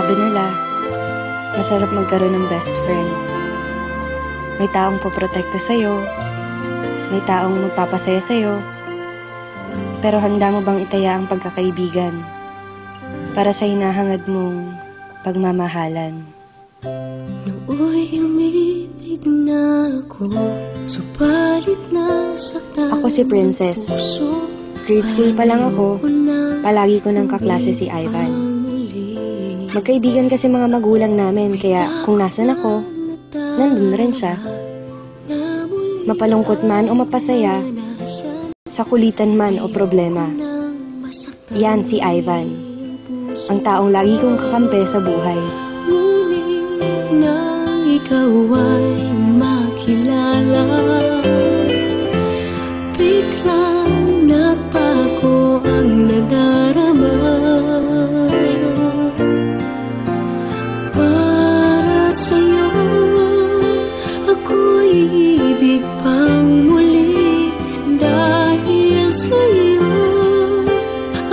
Sabi nila, masarap magkaroon ng best friend. May taong poprotekta sa'yo, may taong magpapasaya sa'yo, pero handa mo bang itaya ang pagkakaibigan para sa hinahangad mong pagmamahalan? Nooy umibig na ako, subalit nasaktan. Ako si Princess. Grade school pa lang ako, palagi ko nang kaklase si Ivan. Magkaibigan kasi mga magulang namin, kaya kung nasan ako, nandun rin siya. Mapalungkot man o mapasaya, sa kulitan man o problema. Yan si Ivan, ang taong lagi kong kakampi sa buhay. Ngunit nang ikaw ay makilala, biglang nagbago ang nadarama. Para sa'yo, ako'y ibig pang muli. Dahil sa'yo,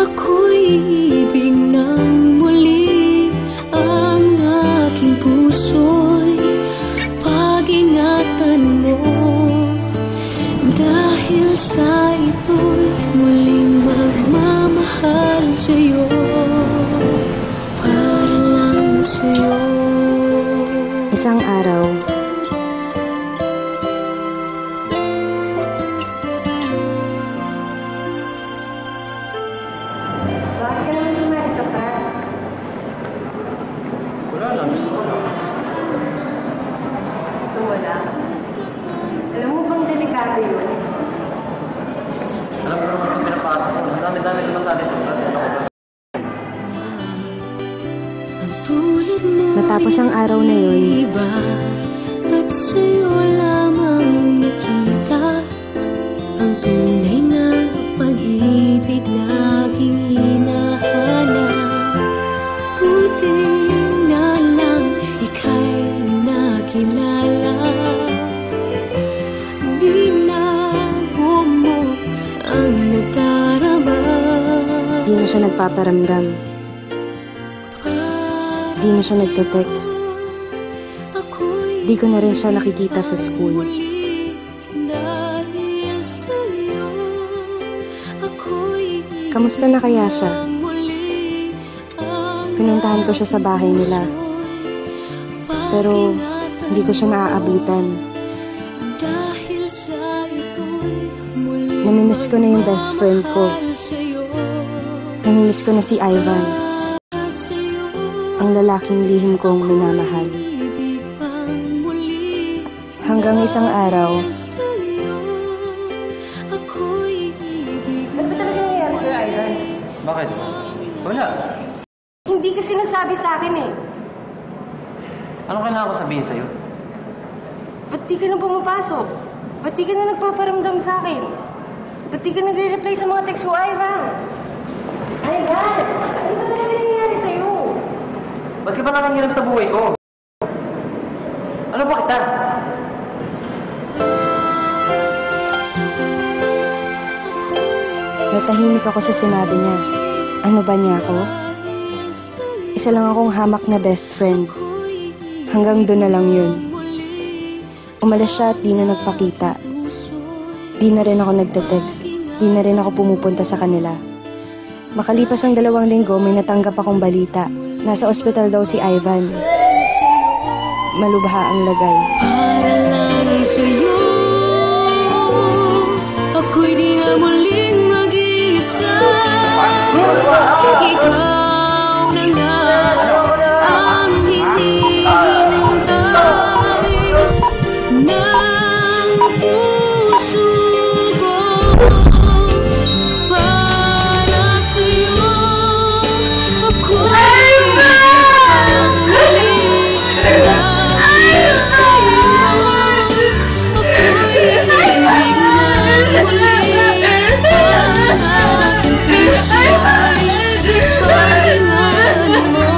ako'y ibig ng muli. Ang aking puso'y pag-ingatan mo. Dahil sa ito'y muling magmamahal sa'yo, para lang sa'yo. Isang araw, bakit ka naman sumali sa prank? Wala lang, gusto ko lang. Gusto mo lang? Alam mo bang delikado yun? Alam ko naman itong pinapasok ko. Ang dami-dami sumasali sa prank. Ano ko ba? Matapos ang araw na yun, at sa'yo lamang nakita ang tunay na pag-ibig laging hinahanap. Buti na lang ika'y nakilala. Binago mo ang nadarama. di na siya nagpaparamdam. Di na siya nagte-text. Di ko na rin siya nakikita sa school. Kamusta na kaya siya? Pinuntahan ko siya sa bahay nila. Pero hindi ko siya naaabutan. Namimiss ko na yung best friend ko. Namimiss ko na si Ivan, ang lalaking lihim kong minamahal. Hanggang isang araw, Ano ba talaga nangyayari sa'yo, Ivan? Bakit? Wala. Hindi ka sinasabi sa akin eh. Ano kailangan ko sabihin sa'yo? Ba't di ka na pumapasok? Ba't di ka na nagpaparamdam sa akin? Ba't di ka nagre-reply sa mga text ko, Ivan? Ivan! Ano ba talaga nangyayari sa'yo? Ba't ka ba nangangiram sa buhay ko? Ano ba kita? natahimik ako sa sinabi niya. Ano ba niya ako? Isa lang akong hamak na best friend. Hanggang doon na lang yun. Umalis siya at di na nagpakita. Di na rin ako nagte-text. Di na rin ako pumupunta sa kanila. Makalipas ang 2 linggo, may natanggap akong balita. Nasa ospital daw si Ivan. Malubha ang lagay. Para lang sa'yo, ako'y di na muling mag-iisa. Ikaw na nga ang hinihintay ng puso ko. Para sa'yo, ako'y dahil sa'yo, ako'y ibig ng muli. Ang aking puso ay pag-ingatan mo.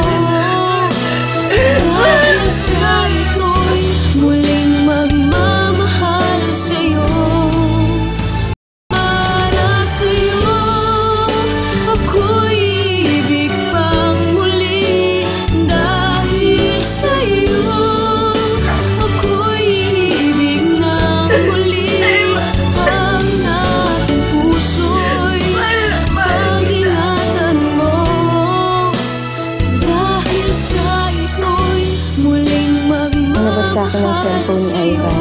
sa akin ng cellphone ni Ivan.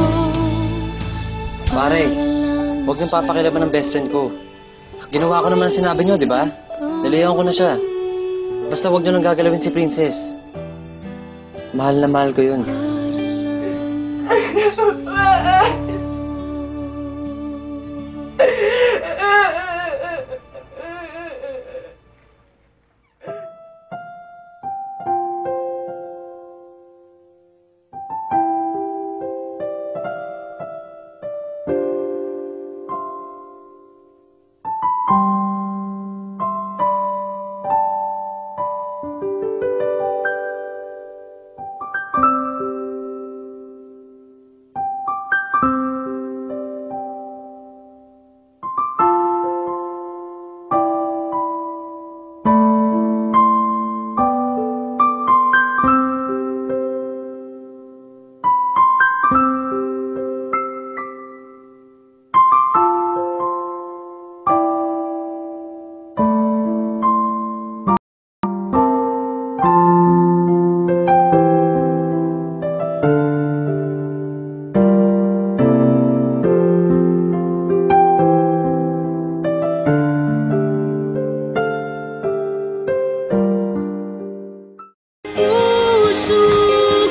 Pare, huwag niyong papakilaban ng best friend ko. Ginawa ko naman ang sinabi niyo, di ba? Nalihan ko na siya. Basta huwag niyo nang gagalawin si Princess. Mahal na mahal ko yun. Puso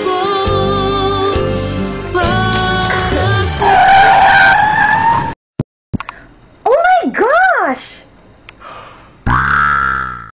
ko para sa... Oh my gosh!